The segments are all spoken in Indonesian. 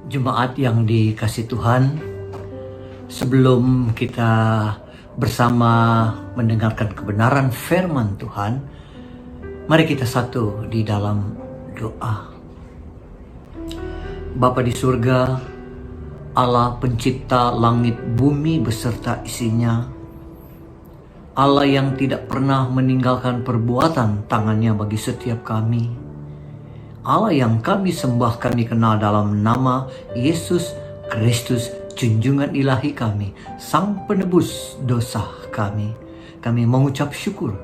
Jemaat yang dikasih Tuhan, sebelum kita bersama mendengarkan kebenaran firman Tuhan, mari kita satu di dalam doa. Bapa di surga, Allah pencipta langit bumi beserta isinya, Allah yang tidak pernah meninggalkan perbuatan tangannya bagi setiap kami, Allah yang kami sembah, kami kenal dalam nama Yesus Kristus, junjungan ilahi kami, Sang Penebus dosa kami. Kami mengucap syukur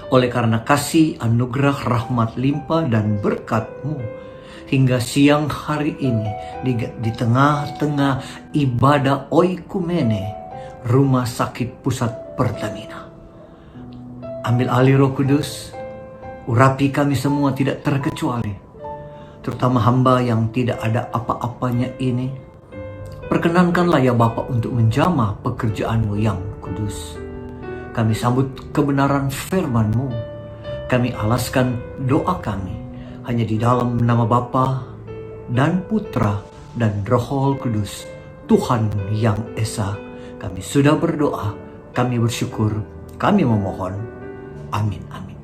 oleh karena kasih, anugerah, rahmat, limpah, dan berkat-Mu hingga siang hari ini di tengah-tengah ibadah oikumene Rumah Sakit Pusat Pertamina. Ambil alih Roh Kudus, urapi kami semua tidak terkecuali, terutama hamba yang tidak ada apa-apanya ini. Perkenankanlah ya Bapa untuk menjamah pekerjaan-Mu yang kudus. Kami sambut kebenaran firman-Mu. Kami alaskan doa kami hanya di dalam nama Bapa dan Putra dan Roh Kudus, Tuhan yang Esa. Kami sudah berdoa, kami bersyukur, kami memohon. Amin, amin.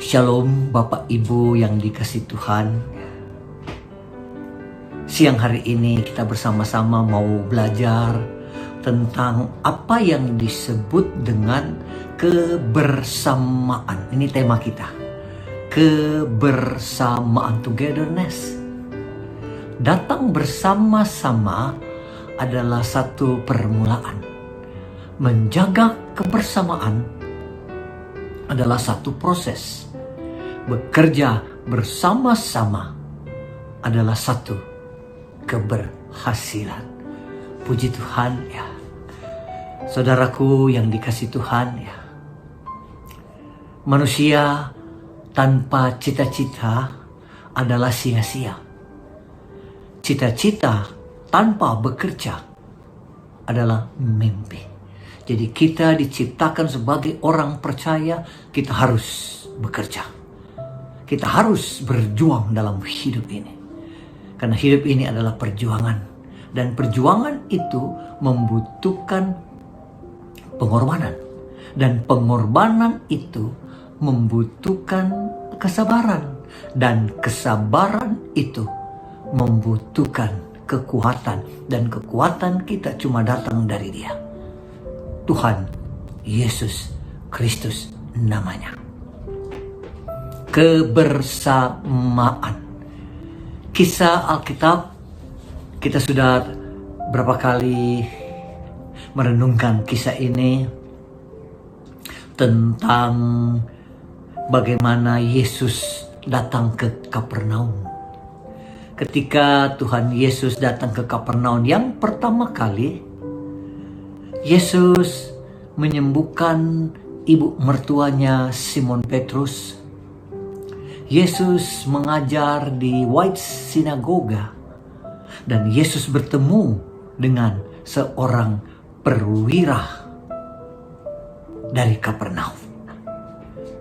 Shalom Bapak Ibu yang dikasih Tuhan. Siang hari ini kita bersama-sama mau belajar tentang apa yang disebut dengan kebersamaan. Ini tema kita. Kebersamaan, togetherness. Datang bersama-sama adalah satu permulaan. Menjaga kebersamaan adalah satu proses. Bekerja bersama-sama adalah satu keberhasilan. Puji Tuhan ya. Saudaraku yang dikasih Tuhan ya. Manusia tanpa cita-cita adalah sia-sia. Cita-cita tanpa bekerja adalah mimpi. Jadi kita diciptakan sebagai orang percaya, kita harus bekerja. Kita harus berjuang dalam hidup ini. Karena hidup ini adalah perjuangan. Dan perjuangan itu membutuhkan pengorbanan. Dan pengorbanan itu membutuhkan kesabaran. Dan kesabaran itu membutuhkan kekuatan. Dan kekuatan kita cuma datang dari Dia. Tuhan Yesus Kristus namanya. Kebersamaan. Kisah Alkitab, kita sudah berapa kali merenungkan kisah ini tentang bagaimana Yesus datang ke Kapernaum. Ketika Tuhan Yesus datang ke Kapernaum yang pertama kali, Yesus menyembuhkan ibu mertuanya Simon Petrus. Yesus mengajar di White Sinagoga. Dan Yesus bertemu dengan seorang perwira dari Kapernaum.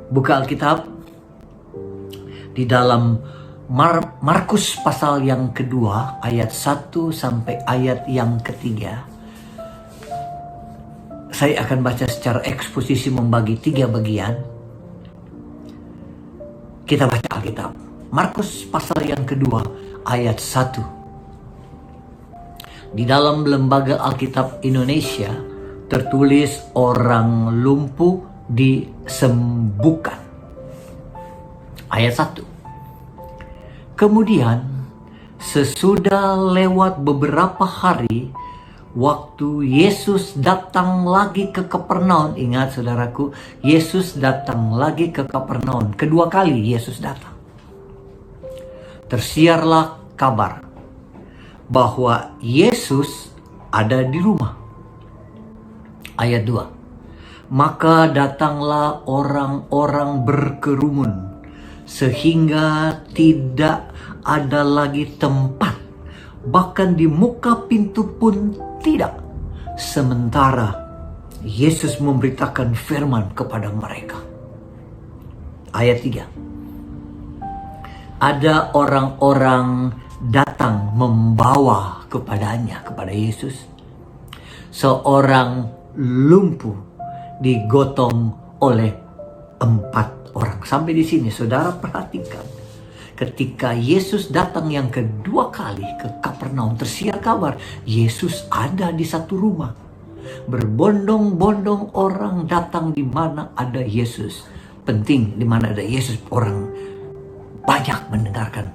Buka Alkitab di dalam Markus pasal yang kedua ayat 1 sampai ayat yang ketiga. Saya akan baca secara eksposisi membagi 3 bagian. Kita baca Alkitab. Markus pasal yang kedua ayat 1. Di dalam Lembaga Alkitab Indonesia tertulis orang lumpuh disembuhkan. Ayat 1. Kemudian sesudah lewat beberapa hari, waktu Yesus datang lagi ke Kapernaum. Ingat saudaraku, Yesus datang lagi ke Kapernaum. Kedua kali Yesus datang. Tersiarlah kabar bahwa Yesus ada di rumah. Ayat 2. Maka datanglah orang-orang berkerumun sehingga tidak ada lagi tempat. Bahkan di muka pintu pun tidak. Sementara Yesus memberitakan firman kepada mereka. Ayat 3. Ada orang-orang datang membawa kepadanya, kepada Yesus, seorang lumpuh digotong oleh 4 orang. Sampai di sini saudara perhatikan, ketika Yesus datang yang kedua kali ke Kapernaum, tersiar kabar Yesus ada di satu rumah. Berbondong-bondong orang datang di mana ada Yesus. Penting, di mana ada Yesus, orang banyak mendengarkan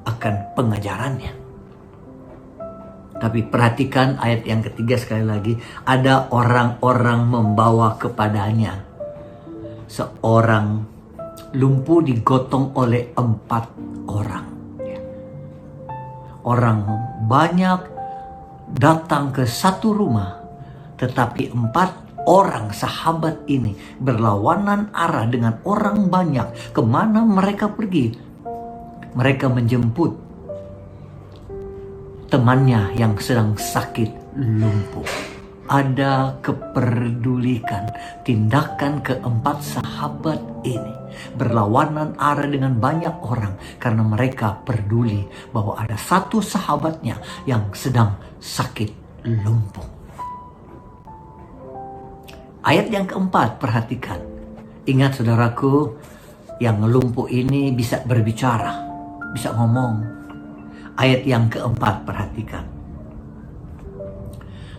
akan pengajarannya. Tapi perhatikan ayat yang ketiga sekali lagi. Ada orang-orang membawa kepadanya. Seorang lumpuh digotong oleh 4 orang. Orang banyak datang ke satu rumah, tetapi 4 orang sahabat ini berlawanan arah dengan orang banyak. Kemana mereka pergi? Mereka menjemput temannya yang sedang sakit lumpuh. Ada kepedulikan, tindakan keempat sahabat ini berlawanan arah dengan banyak orang karena mereka peduli bahwa ada satu sahabatnya yang sedang sakit lumpuh. Ayat yang keempat, perhatikan. Ingat saudaraku, yang lumpuh ini bisa berbicara, bisa ngomong. Ayat yang keempat, perhatikan.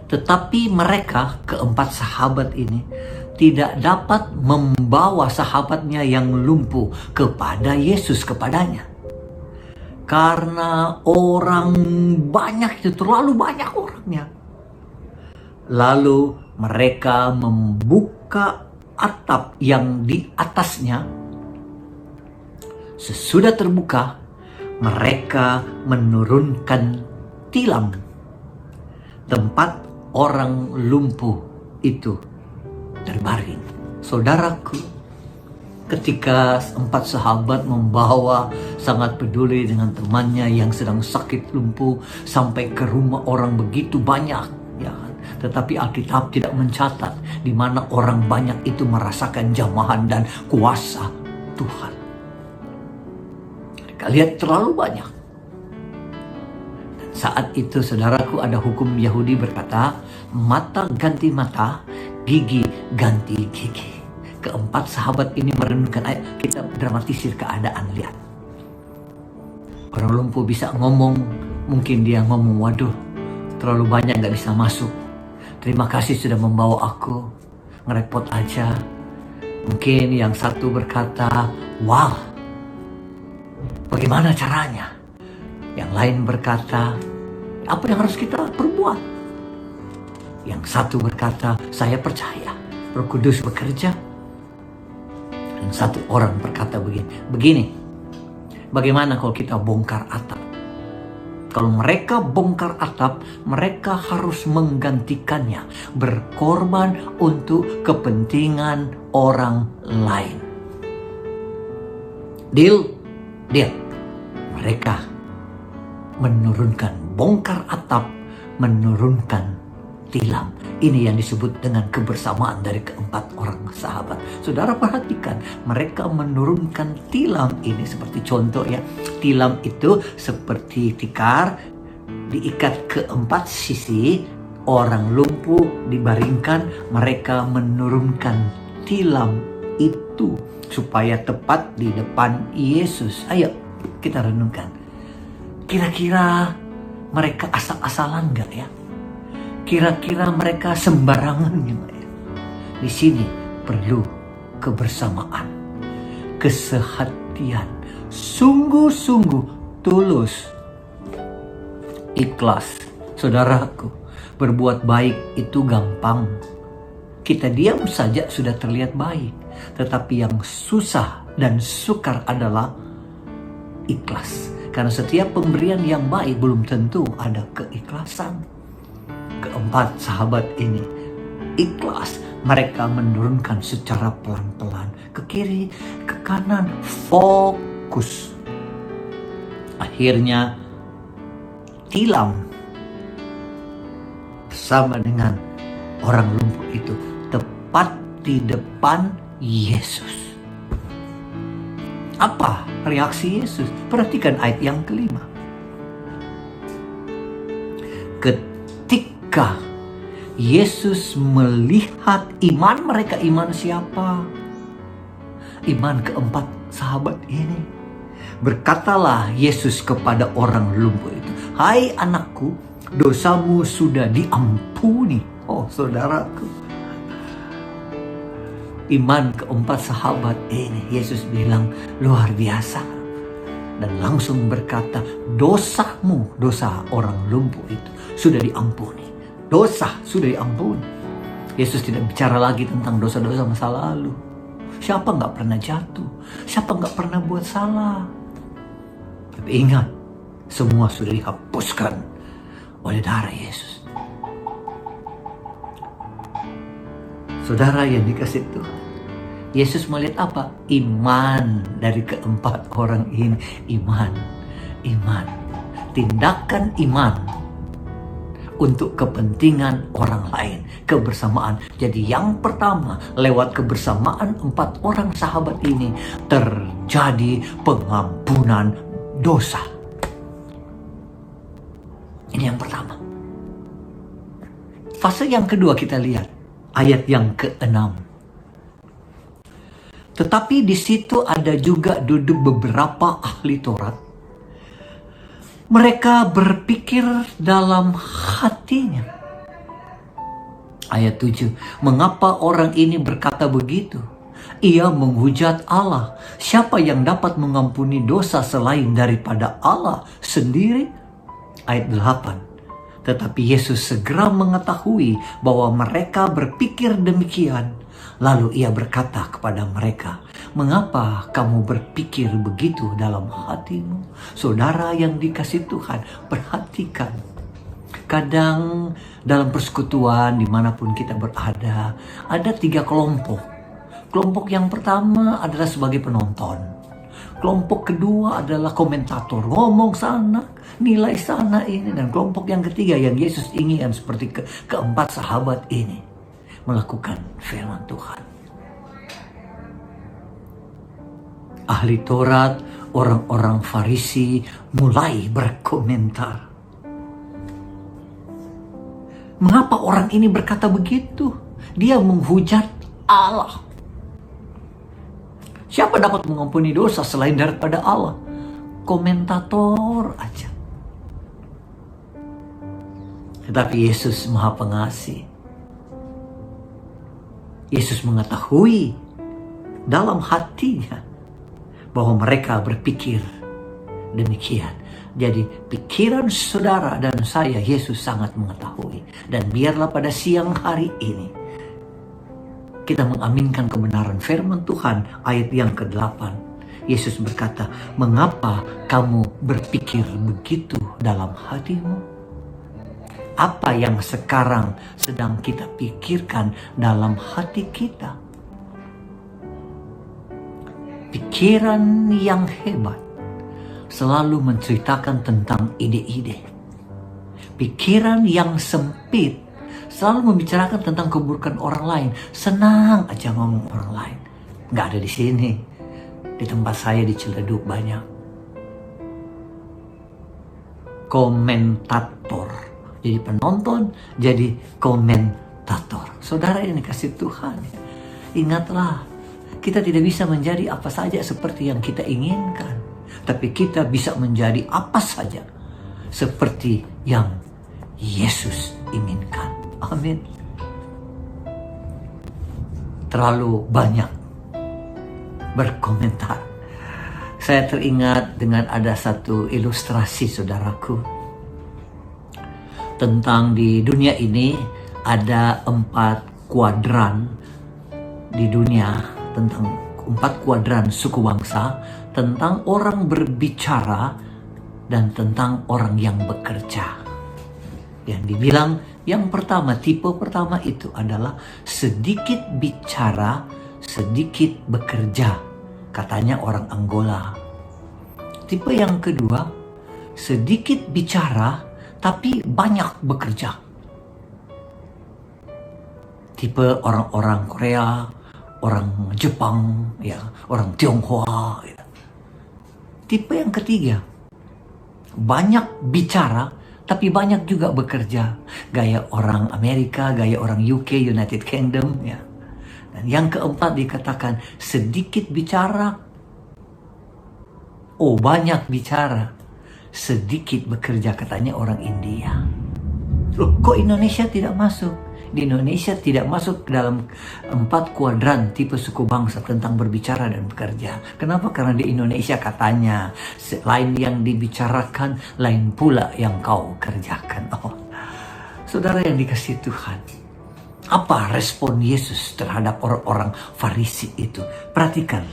Tetapi mereka, keempat sahabat ini, tidak dapat membawa sahabatnya yang lumpuh kepada Yesus, kepadanya. Karena orang banyak itu, terlalu banyak orangnya. Lalu mereka membuka atap yang di atasnya. Sesudah terbuka, mereka menurunkan tilam tempat orang lumpuh itu terbaring. Saudaraku, ketika 4 sahabat membawa, sangat peduli dengan temannya yang sedang sakit lumpuh sampai ke rumah orang begitu banyak, ya kan? Tetapi Alkitab tidak mencatat di mana orang banyak itu merasakan jamahan dan kuasa Tuhan. Mereka lihat terlalu banyak. Saat itu saudaraku, ada hukum Yahudi berkata, mata ganti mata, gigi ganti gigi. Keempat sahabat ini merenungkan, ayo kita dramatisir keadaan, lihat. Orang lumpuh bisa ngomong, mungkin dia ngomong, waduh terlalu banyak gak bisa masuk. Terima kasih sudah membawa aku, ngerepot aja. Mungkin yang satu berkata, wah bagaimana caranya? Yang lain berkata, apa yang harus kita perbuat? Yang satu berkata, saya percaya Roh Kudus bekerja. Dan satu orang berkata begini, bagaimana kalau kita bongkar atap? Kalau mereka bongkar atap, mereka harus menggantikannya, berkorban untuk kepentingan orang lain. Deal. Mereka menurunkan, bongkar atap, menurunkan tilam. Ini yang disebut dengan kebersamaan dari keempat orang sahabat. Saudara perhatikan, mereka menurunkan tilam ini seperti contoh ya. Tilam itu seperti tikar, diikat ke 4 sisi, orang lumpuh dibaringkan, mereka menurunkan tilam itu supaya tepat di depan Yesus. Ayo kita renungkan. Kira-kira mereka asal-asalan gak ya? Kira-kira mereka sembarangan gak ya? Di sini perlu kebersamaan, kesehatian, sungguh-sungguh tulus, ikhlas. Saudaraku, berbuat baik itu gampang. Kita diam saja sudah terlihat baik. Tetapi yang susah dan sukar adalah ikhlas. Karena setiap pemberian yang baik belum tentu ada keikhlasan. Keempat sahabat ini ikhlas. Mereka menurunkan secara pelan-pelan ke kiri, ke kanan, fokus. Akhirnya tilam bersama dengan orang lumpuh itu tepat di depan Yesus. Apa reaksi Yesus. Perhatikan ayat yang kelima. Ketika Yesus melihat iman mereka, iman siapa? Iman keempat sahabat ini. Berkatalah Yesus kepada orang lumpuh itu, "Hai anakku, dosamu sudah diampuni." Oh saudaraku, iman keempat sahabat ini, Yesus bilang luar biasa. Dan langsung berkata, dosamu, dosa orang lumpuh itu sudah diampuni. Dosa sudah diampuni. Yesus tidak bicara lagi tentang dosa-dosa masa lalu. Siapa nggak pernah jatuh? Siapa nggak pernah buat salah? Tapi ingat, semua sudah dihapuskan oleh darah Yesus. Saudara yang dikasih Tuhan, Yesus melihat apa? Iman dari keempat orang ini. Iman. Tindakan iman untuk kepentingan orang lain, kebersamaan. Jadi yang pertama, lewat kebersamaan empat orang sahabat ini terjadi pengampunan dosa. Ini yang pertama. Fase yang kedua kita lihat ayat yang ke-6. Tetapi di situ ada juga duduk beberapa ahli Taurat. Mereka berpikir dalam hatinya. Ayat 7. Mengapa orang ini berkata begitu? Ia menghujat Allah. Siapa yang dapat mengampuni dosa selain daripada Allah sendiri? Ayat 8. Tetapi Yesus segera mengetahui bahwa mereka berpikir demikian. Lalu ia berkata kepada mereka, "Mengapa kamu berpikir begitu dalam hatimu?" Saudara yang dikasih Tuhan, perhatikan. Kadang dalam persekutuan dimanapun kita berada, ada 3 kelompok. Kelompok yang pertama adalah sebagai penonton. Kelompok kedua adalah komentator, ngomong sana, nilai sana ini. Dan kelompok yang ketiga yang Yesus inginkan seperti keempat sahabat ini, melakukan firman Tuhan. Ahli Taurat, orang-orang Farisi mulai berkomentar. Mengapa orang ini berkata begitu? Dia menghujat Allah. Siapa dapat mengampuni dosa selain daripada Allah? Komentator aja. Tetapi Yesus Maha Pengasih. Yesus mengetahui dalam hatinya bahwa mereka berpikir demikian. Jadi pikiran saudara dan saya Yesus sangat mengetahui. Dan biarlah pada siang hari ini kita mengaminkan kebenaran firman Tuhan. Ayat yang ke-8, Yesus berkata, "Mengapa kamu berpikir begitu dalam hatimu?" Apa yang sekarang sedang kita pikirkan dalam hati kita? Pikiran yang hebat selalu menceritakan tentang ide-ide. Pikiran yang sempit selalu membicarakan tentang keburukan orang lain. Senang aja ngomong orang lain. Nggak ada di sini. Di tempat saya di Ciledug banyak. Komentator. Jadi penonton, jadi komentator. Saudara ini kasih Tuhan. Ingatlah, kita tidak bisa menjadi apa saja seperti yang kita inginkan. Tapi kita bisa menjadi apa saja seperti yang Yesus inginkan. Amin. Terlalu banyak berkomentar. Saya teringat dengan ada satu ilustrasi saudaraku. Tentang di dunia ini ada 4 kuadran di dunia. Tentang 4 kuadran suku bangsa. Tentang orang berbicara dan tentang orang yang bekerja. Yang dibilang yang pertama, tipe pertama itu adalah sedikit bicara, sedikit bekerja. Katanya orang Angola. Tipe yang kedua, sedikit bicara tapi banyak bekerja. Tipe orang-orang Korea, orang Jepang, ya, orang Tionghoa. Ya. Tipe yang ketiga, banyak bicara tapi banyak juga bekerja. Gaya orang Amerika, gaya orang UK, United Kingdom, ya. Dan yang keempat dikatakan sedikit bicara, banyak bicara, sedikit bekerja, katanya orang India. Loh, kok Indonesia tidak masuk? Di Indonesia tidak masuk dalam 4 kuadran tipe suku bangsa tentang berbicara dan bekerja. Kenapa? Karena di Indonesia katanya lain yang dibicarakan, lain pula yang kau kerjakan. Saudara yang dikasihi Tuhan, apa respon Yesus terhadap orang-orang Farisi itu? Perhatikan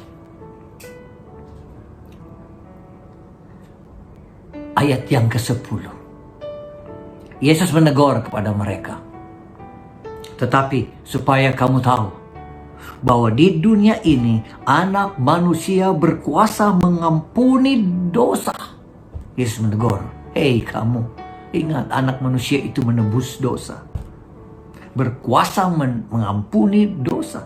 ayat yang ke-10. Yesus menegur kepada mereka, tetapi supaya kamu tahu bahwa di dunia ini anak manusia berkuasa mengampuni dosa. Yesus menegur, hei kamu, ingat anak manusia itu menebus dosa, berkuasa mengampuni dosa.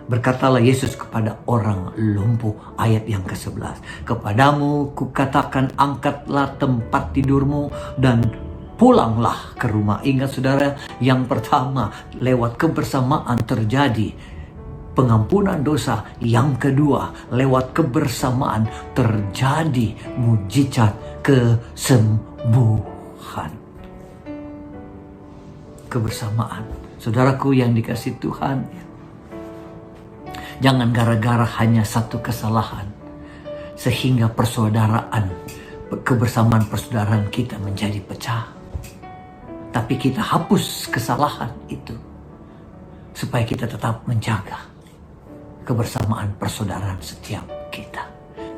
Berkatalah Yesus kepada orang lumpuh, ayat yang ke-11, kepadamu kukatakan angkatlah tempat tidurmu dan pulanglah ke rumah. Ingat saudara, yang pertama lewat kebersamaan terjadi pengampunan dosa. Yang kedua lewat kebersamaan terjadi mujizat kesembuhan. Kebersamaan. Saudaraku yang dikasihi Tuhan, jangan gara-gara hanya satu kesalahan sehingga persaudaraan, kebersamaan persaudaraan kita menjadi pecah. Tapi kita hapus kesalahan itu supaya kita tetap menjaga kebersamaan persaudaraan setiap kita.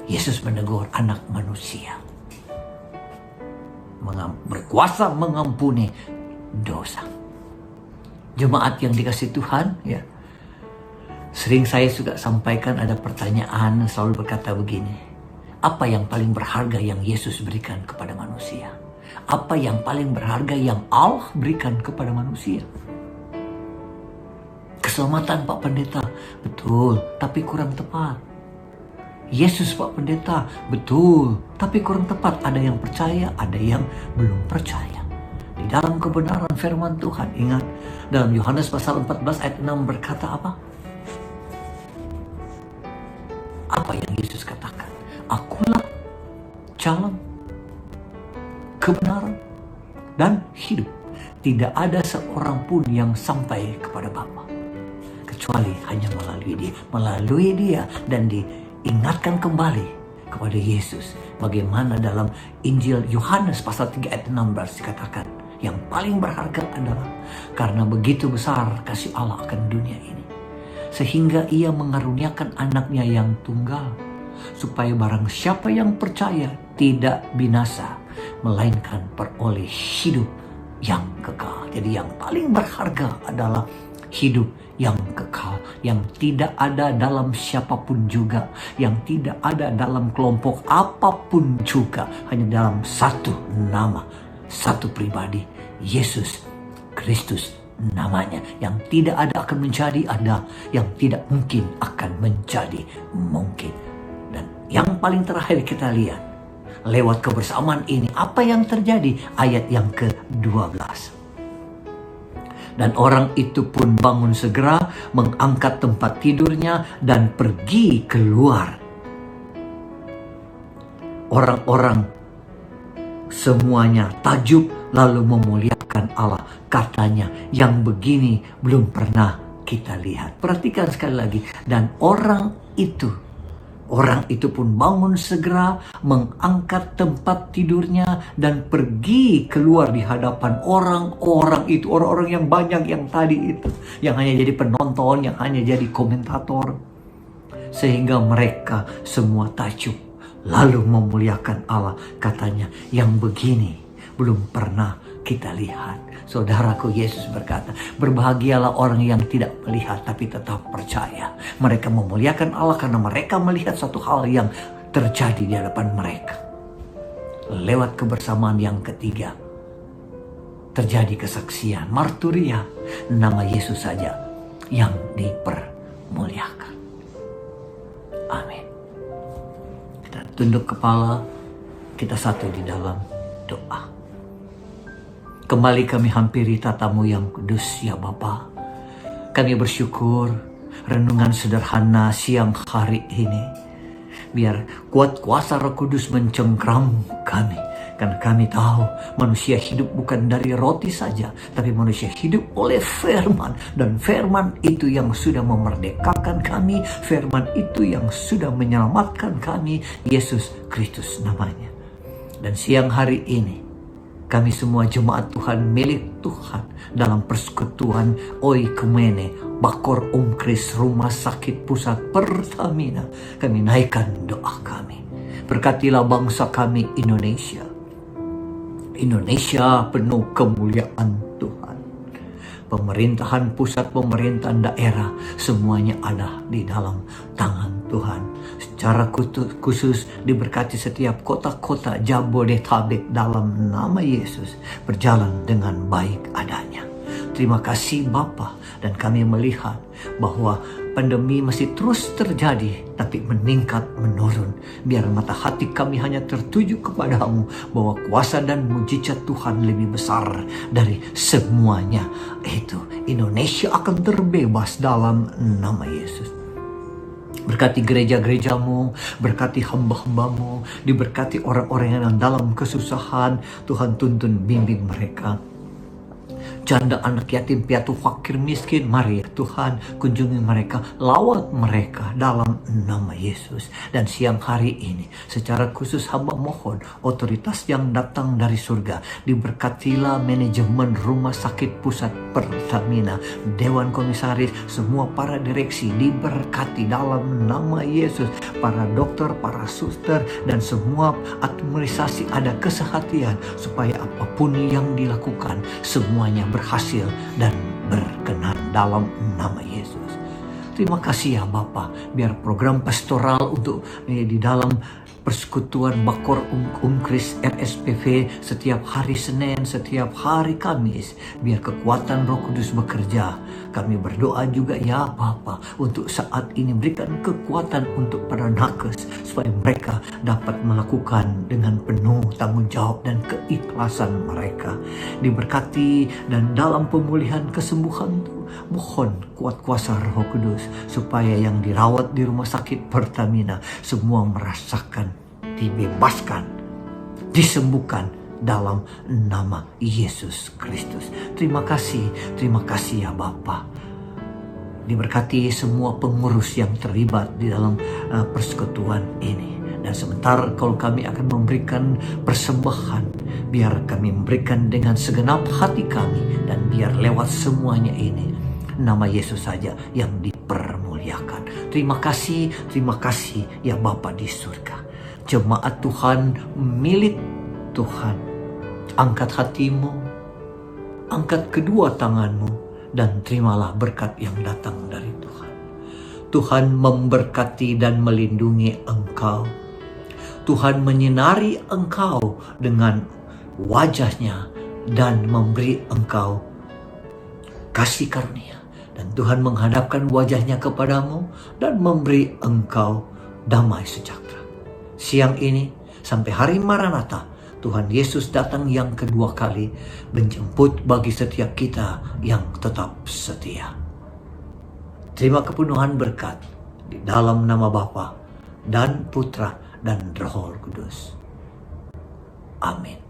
Yesus menegur anak manusia berkuasa mengampuni dosa. Jemaat yang dikasihi Tuhan, ya. Sering saya juga sampaikan ada pertanyaan selalu berkata begini, apa yang paling berharga yang Yesus berikan kepada manusia? Apa yang paling berharga yang Allah berikan kepada manusia? Keselamatan Pak Pendeta, betul, tapi kurang tepat. Yesus Pak Pendeta, betul, tapi kurang tepat. Ada yang percaya, ada yang belum percaya. Di dalam kebenaran firman Tuhan, ingat, dalam Yohanes pasal 14 ayat 6 berkata apa? Apa yang Yesus katakan? Akulah jalan, kebenaran, dan hidup. Tidak ada seorang pun yang sampai kepada Bapa kecuali hanya melalui dia dan diingatkan kembali kepada Yesus. Bagaimana dalam Injil Yohanes pasal 3 ayat 16 dikatakan, yang paling berharga adalah karena begitu besar kasih Allah akan dunia ini, sehingga ia mengaruniakan anaknya yang tunggal, supaya barang siapa yang percaya tidak binasa, melainkan peroleh hidup yang kekal. Jadi yang paling berharga adalah hidup yang kekal, yang tidak ada dalam siapapun juga, yang tidak ada dalam kelompok apapun juga, hanya dalam satu nama, satu pribadi, Yesus Kristus namanya. Yang tidak ada akan menjadi ada, yang tidak mungkin akan menjadi mungkin. Dan yang paling terakhir kita lihat, lewat kebersamaan ini, apa yang terjadi? Ayat yang ke-12. Dan orang itu pun bangun segera, mengangkat tempat tidurnya, dan pergi keluar. Orang-orang semuanya takjub, lalu memuliakan Allah. Katanya, yang begini belum pernah kita lihat. Perhatikan sekali lagi. Dan orang itu pun bangun segera, mengangkat tempat tidurnya, dan pergi keluar di hadapan orang-orang itu. Orang-orang yang banyak yang tadi itu, yang hanya jadi penonton, yang hanya jadi komentator. Sehingga mereka semua takjub, lalu memuliakan Allah. Katanya, yang begini belum pernah kita lihat. Saudaraku, Yesus berkata, berbahagialah orang yang tidak melihat tapi tetap percaya. Mereka memuliakan Allah karena mereka melihat suatu hal yang terjadi di hadapan mereka. Lewat kebersamaan yang ketiga, terjadi kesaksian, marturia. Nama Yesus saja yang dipermuliakan. Amin. Kita tunduk kepala, kita satu di dalam doa. Kembali kami hampiri tatamu yang kudus ya Bapa. Kami bersyukur renungan sederhana siang hari ini. Biar kuat kuasa Roh Kudus mencengkram kami. Karena kami tahu manusia hidup bukan dari roti saja, tapi manusia hidup oleh firman. Dan firman itu yang sudah memerdekakan kami, firman itu yang sudah menyelamatkan kami, Yesus Kristus namanya. Dan siang hari ini, kami semua jemaat Tuhan, milik Tuhan, dalam persekutuan Oikumene, Bakor Umkris Rumah Sakit Pusat Pertamina, kami naikkan doa kami. Berkatilah bangsa kami Indonesia. Indonesia penuh kemuliaan Tuhan. Pemerintahan pusat, pemerintahan daerah, semuanya ada di dalam tangan Tuhan. Secara khusus diberkati setiap kota-kota Jabodetabek dalam nama Yesus berjalan dengan baik adanya. Terima kasih Bapa, dan kami melihat bahwa pandemi masih terus terjadi, tapi meningkat menurun. Biar mata hati kami hanya tertuju kepadamu, bahwa kuasa dan mujizat Tuhan lebih besar dari semuanya. Itu Indonesia akan terbebas dalam nama Yesus. Berkati gereja-gerejamu, berkati hamba-hambamu, diberkati orang-orang yang dalam kesusahan. Tuhan tuntun bimbing mereka. Janda, anak yatim, piatu, fakir, miskin, mari Tuhan kunjungi mereka, lawat mereka dalam nama Yesus. Dan siang hari ini secara khusus hamba mohon otoritas yang datang dari surga, diberkatilah manajemen Rumah Sakit Pusat Pertamina, Dewan Komisaris, semua para direksi diberkati dalam nama Yesus. Para dokter, para suster, dan semua administrasi ada kesehatan, supaya apapun yang dilakukan semuanya berhasil dan berkenan dalam nama Yesus. Terima kasih ya Bapa, biar program pastoral untuk di dalam persekutuan Bakor Umkris RSPV setiap hari Senin, setiap hari Kamis, biar kekuatan Roh Kudus bekerja. Kami berdoa juga ya Bapa, untuk saat ini berikan kekuatan untuk para nakes, supaya mereka dapat melakukan dengan penuh tanggung jawab dan keikhlasan mereka. Diberkati, dan dalam pemulihan kesembuhan itu mohon kuat kuasa Roh Kudus, supaya yang dirawat di Rumah Sakit Pertamina semua merasakan dibebaskan, disembuhkan dalam nama Yesus Kristus. Terima kasih ya Bapa. Diberkati semua pengurus yang terlibat di dalam persekutuan ini. Dan sebentar kalau kami akan memberikan persembahan, biar kami memberikan dengan segenap hati kami, dan biar lewat semuanya ini nama Yesus saja yang dipermuliakan. Terima kasih ya Bapa di surga. Jemaat Tuhan, milik Tuhan, angkat hatimu, angkat kedua tanganmu, dan terimalah berkat yang datang dari Tuhan. Tuhan memberkati dan melindungi engkau. Tuhan menyinari engkau dengan wajahnya dan memberi engkau kasih karunia. Dan Tuhan menghadapkan wajahnya kepadamu dan memberi engkau damai sejahtera. Siang ini sampai hari Maranatha, Tuhan Yesus datang yang kedua kali, menjemput bagi setiap kita yang tetap setia. Terima kepenuhan berkat di dalam nama Bapa dan Putra dan Roh Kudus. Amin.